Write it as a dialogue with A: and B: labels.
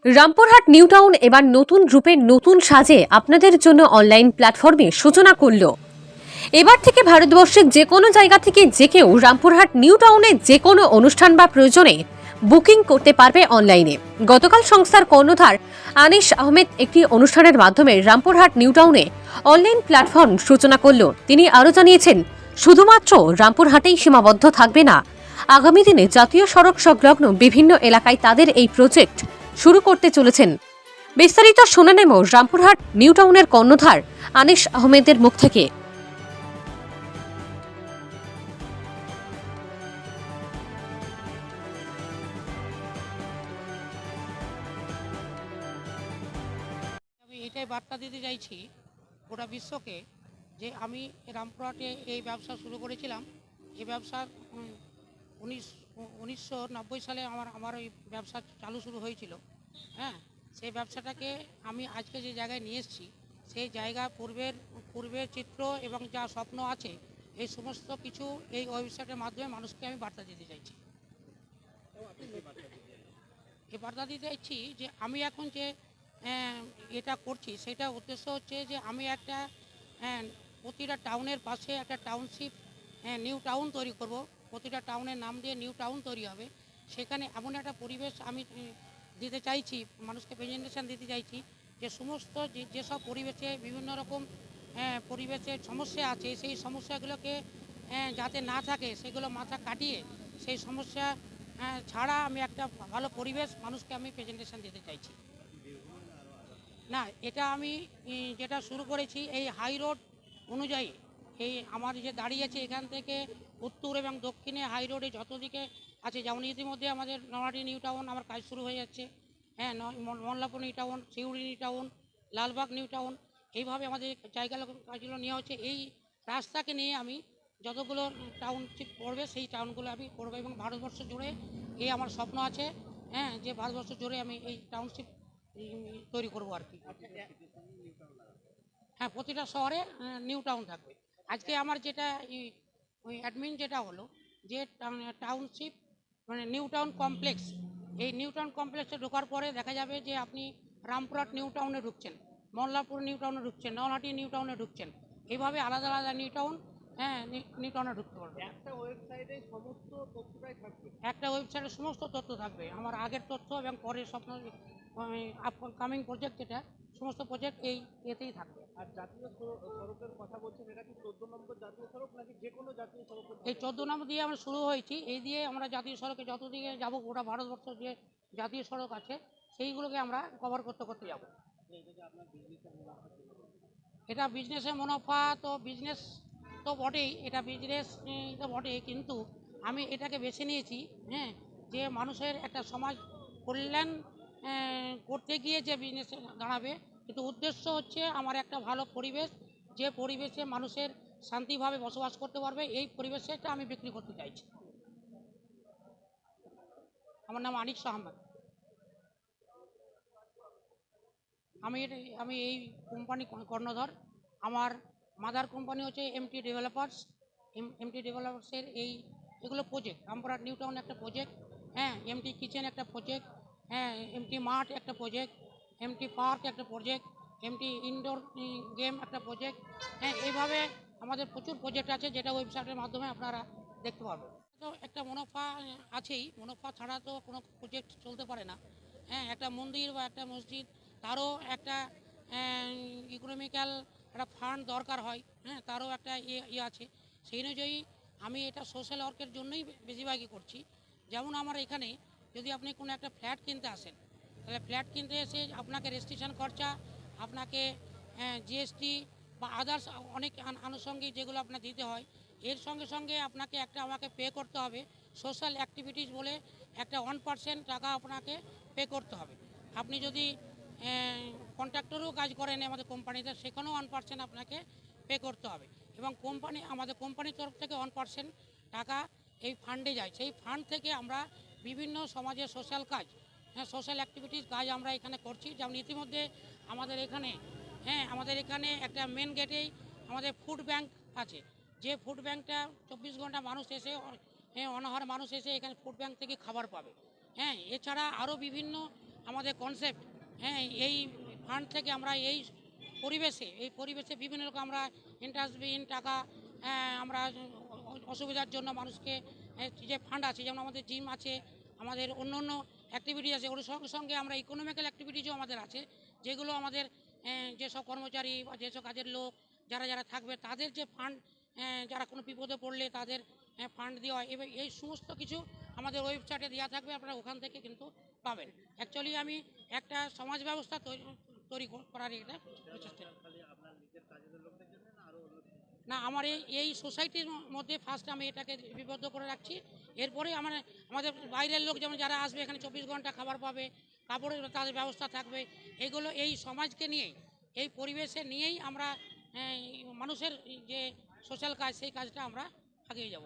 A: Rampurhat new town এবার নতুন রূপে নতুন সাজে আপনাদের জন্য অনলাইন প্ল্যাটফর্মে সূচনা করল। এবার থেকে ভারতবর্ষের যে কোনো জায়গা থেকে যে কেউ রামপুরহাট নিউ টাউনে যে কোনো অনুষ্ঠান বা প্রয়োজনে বুকিং করতে পারবে অনলাইনে। গতকাল সংস্থার কর্ণধার আনিস আহমেদ একটি অনুষ্ঠানের মাধ্যমে রামপুরহাট নিউ টাউনে অনলাইন প্ল্যাটফর্ম সূচনা করল। তিনি আরও জানিয়েছেন, শুধুমাত্র রামপুরহাটেই সীমাবদ্ধ থাকবে না, আগামী দিনে জাতীয় সড়ক সংলগ্ন বিভিন্ন এলাকায় তাদের এই প্রজেক্ট শুরু করতে চলেছেন। বিস্তারিত শুনে নেব রামপুরহাট নিউ টাউনের কর্ণধার আনিস আহমেদের মুখ থেকে।
B: আমি এটাই বার্তা দিতে চাইছি গোটা বিশ্বকে যে আমি রামপুরহাটে এই ব্যবসা শুরু করেছিলাম। এই ব্যবসার 1990 সালে আমার ওই ব্যবসা চালু শুরু হয়েছিল। হ্যাঁ, সেই ব্যবসাটাকে আমি আজকে যে জায়গায় নিয়ে এসেছি, সেই জায়গা পূর্বের চিত্র এবং যা স্বপ্ন আছে এই সমস্ত কিছু এই ওয়েবসাইটের মাধ্যমে মানুষকে আমি বার্তা দিতে চাইছি। এই বার্তা দিতে চাইছি যে আমি এখন যে এটা করছি সেটা উদ্দেশ্য হচ্ছে যে আমি একটা প্রতিটা টাউনের পাশে একটা টাউনশিপ নিউ টাউন তৈরি করব। প্রতিটা টাউনের নাম দিয়ে নিউ টাউন তৈরি হবে। সেখানে এমন একটা পরিবেশ আমি দিতে চাইছি, মানুষকে প্রেজেন্টেশন দিতে চাইছি যে সমস্ত যেসব পরিবেশে বিভিন্ন রকম পরিবেশের সমস্যা আছে, সেই সমস্যাগুলোকে যাতে না থাকে সেগুলো মাথা কাটিয়ে সেই সমস্যা ছাড়া আমি একটা ভালো পরিবেশ মানুষকে আমি প্রেজেন্টেশন দিতে চাইছি। না, এটা আমি যেটা শুরু করেছি এই হাই রোড অনুযায়ী, এই আমার যে দাঁড়িয়ে আছে এখান থেকে উত্তর এবং দক্ষিণে হাই রোডে যত দিকে আছে, যেমন ইতিমধ্যে আমাদের নলহাটি নিউ টাউন আমার কাজ শুরু হয়ে যাচ্ছে। হ্যাঁ, Mallarpur new town, Suri new town, Lalbagh new town, এইভাবে আমাদের কাজগুলো নেওয়া হচ্ছে। এই রাস্তাকে নিয়ে আমি যতগুলো টাউনশিপ পড়বে সেই টাউনগুলো আমি করবো এবং ভারতবর্ষ জুড়ে এই আমার স্বপ্ন আছে। হ্যাঁ, যে ভারতবর্ষ জুড়ে আমি এই টাউনশিপ তৈরি করবো আর কি। হ্যাঁ, প্রতিটা শহরে নিউ টাউন থাকবে। আজকে আমার যেটা ওই অ্যাডমিন যেটা হলো যে টাউনশিপ মানে নিউ টাউন কমপ্লেক্স, এই নিউ টাউন কমপ্লেক্সে ঢোকার পরে দেখা যাবে যে আপনি রামপুরহাট নিউ টাউনে ঢুকছেন, মল্লারপুর নিউ টাউনে ঢুকছেন, নলহাটি নিউ টাউনে ঢুকছেন, এইভাবে আলাদা আলাদা নিউ টাউন নিউ টাউনে ঢুকতে পারবে। একটা ওয়েবসাইটে সমস্ত তথ্যটাই থাকবে, একটা ওয়েবসাইটে সমস্ত তথ্য থাকবে, আমার আগের তথ্য এবং পরের স্বপ্ন আপকামিং প্রজেক্ট যেটা সমস্ত প্রজেক্ট এই এতেই থাকবে। আর জাতীয় সড়কের কথা বলছেন, এটা কি 14 নম্বর জাতীয় সড়ক নাকি যে কোনো জাতীয় সড়ক? এই 14 নম্বর দিয়ে আমরা শুরু হয়েছি, এই দিয়ে আমরা জাতীয় সড়কে যত দিকে যাবো গোটা ভারতবর্ষ যে জাতীয় সড়ক আছে সেইগুলোকে আমরা কভার করতে করতে যাবো। এটা বিজনেসের মুনাফা তো বিজনেস তো বটেই, এটা বিজনেস তো বটেই, কিন্তু আমি এটাকে বেছে নিয়েছি হ্যাঁ, যে মানুষের একটা সমাজ কল্যাণ করতে গিয়ে যে বিজনেসে দাঁড়াবে, কিন্তু উদ্দেশ্য হচ্ছে আমার একটা ভালো পরিবেশ, যে পরিবেশে মানুষের শান্তিভাবে বসবাস করতে পারবে, এই পরিবেশটা আমি বিক্রি করতে চাইছি। আমার নাম আনিস আহমেদ। আমি এই কোম্পানি কর্ণধার। আমার মাদার কোম্পানি হচ্ছে এমটি ডেভেলপার্স। এমটি ডেভেলপার্সের এগুলো প্রজেক্ট, রামপুরহাট নিউ টাউন একটা প্রজেক্ট, হ্যাঁ, এমটি কিচেন একটা প্রজেক্ট, হ্যাঁ, এমটি মার্ট একটা প্রজেক্ট, এমটি পার্ক একটা প্রজেক্ট, এমটি ইনডোর গেম একটা প্রজেক্ট। হ্যাঁ, এইভাবে আমাদের প্রচুর প্রজেক্ট আছে যেটা ওয়েবসাইটের মাধ্যমে আপনারা দেখতে পারবেন। তো একটা মুনাফা আছেই, মুনাফা ছাড়া তো কোনো প্রজেক্ট চলতে পারে না। হ্যাঁ, একটা মন্দির বা একটা মসজিদ তারও একটা ইকোনমিক্যাল একটা ফান্ড দরকার হয়। হ্যাঁ, তারও একটা ইয়ে আছে। সেই অনুযায়ী আমি এটা সোশ্যাল ওয়ার্কের জন্যই বেশিরভাগই করছি। যেমন আমার এখানে যদি আপনি কোনো একটা ফ্ল্যাট কিনতে আসেন, তাহলে ফ্ল্যাট কিনতে এসে আপনাকে রেজিস্ট্রেশন খরচা, আপনাকে জিএসটি বা আদার্স অনেক আনুষঙ্গিক যেগুলো আপনার দিতে হয়, এর সঙ্গে সঙ্গে আপনাকে আমাকে পে করতে হবে সোশ্যাল অ্যাক্টিভিটিস বলে একটা 1% টাকা আপনাকে পে করতে হবে। আপনি যদি কন্ট্রাক্টরও কাজ করেন আমাদের কোম্পানিতে, সেখানেও 1% আপনাকে পে করতে হবে এবং আমাদের কোম্পানির তরফ থেকে 1% টাকা এই ফান্ডে যায়। সেই ফান্ড থেকে আমরা বিভিন্ন সমাজের সোশ্যাল কাজ, হ্যাঁ, সোশ্যাল অ্যাক্টিভিটিস কাজ আমরা এখানে করছি। যেমন ইতিমধ্যে আমাদের এখানে একটা মেন গেটেই আমাদের ফুড ব্যাংক আছে, যে ফুড ব্যাংকটা 24 ঘন্টা মানুষ এসে অনাহার মানুষ এসে এখানে ফুড ব্যাংক থেকে খাবার পাবে। হ্যাঁ, এছাড়া আরও বিভিন্ন আমাদের কনসেপ্ট। হ্যাঁ, এই ফান্ড থেকে আমরা এই পরিবেশে বিভিন্ন রকম আমরা ইন্টারেস্টবিহীন টাকা আমরা অসুবিধার জন্য মানুষকে যে ফান্ড আছে, যেমন আমাদের জিম আছে, আমাদের অন্য অন্য অ্যাক্টিভিটি আছে, ওর সঙ্গে সঙ্গে আমরা ইকোনমিক্যাল অ্যাক্টিভিটিজও আমাদের আছে, যেগুলো আমাদের যেসব কর্মচারী বা যেসব কাজের লোক যারা যারা থাকবে তাদের যে ফান্ড, যারা কোনো বিপদে পড়লে তাদের ফান্ড দেওয়া হয়, এবার এই সমস্ত কিছু আমাদের ওয়েবসাইটে দেওয়া থাকবে, আপনারা ওখান থেকে কিন্তু পাবেন। অ্যাকচুয়ালি আমি একটা সমাজ ব্যবস্থা তৈরি করার এটা প্রচেষ্টা। না, আমার এই সোসাইটির মধ্যে ফার্স্ট আমি এটাকে লিপিবদ্ধ করে রাখছি। এরপরে আমাদের বাইরের লোক যেমন যারা আসবে এখানে 24 ঘন্টা খাবার পাবে, কাপড়ের তাদের ব্যবস্থা থাকবে। এগুলো এই সমাজকে নিয়েই, এই পরিবেশে নিয়েই আমরা মানুষের যে সোশ্যাল কাজ, সেই কাজটা আমরা আগিয়ে যাব।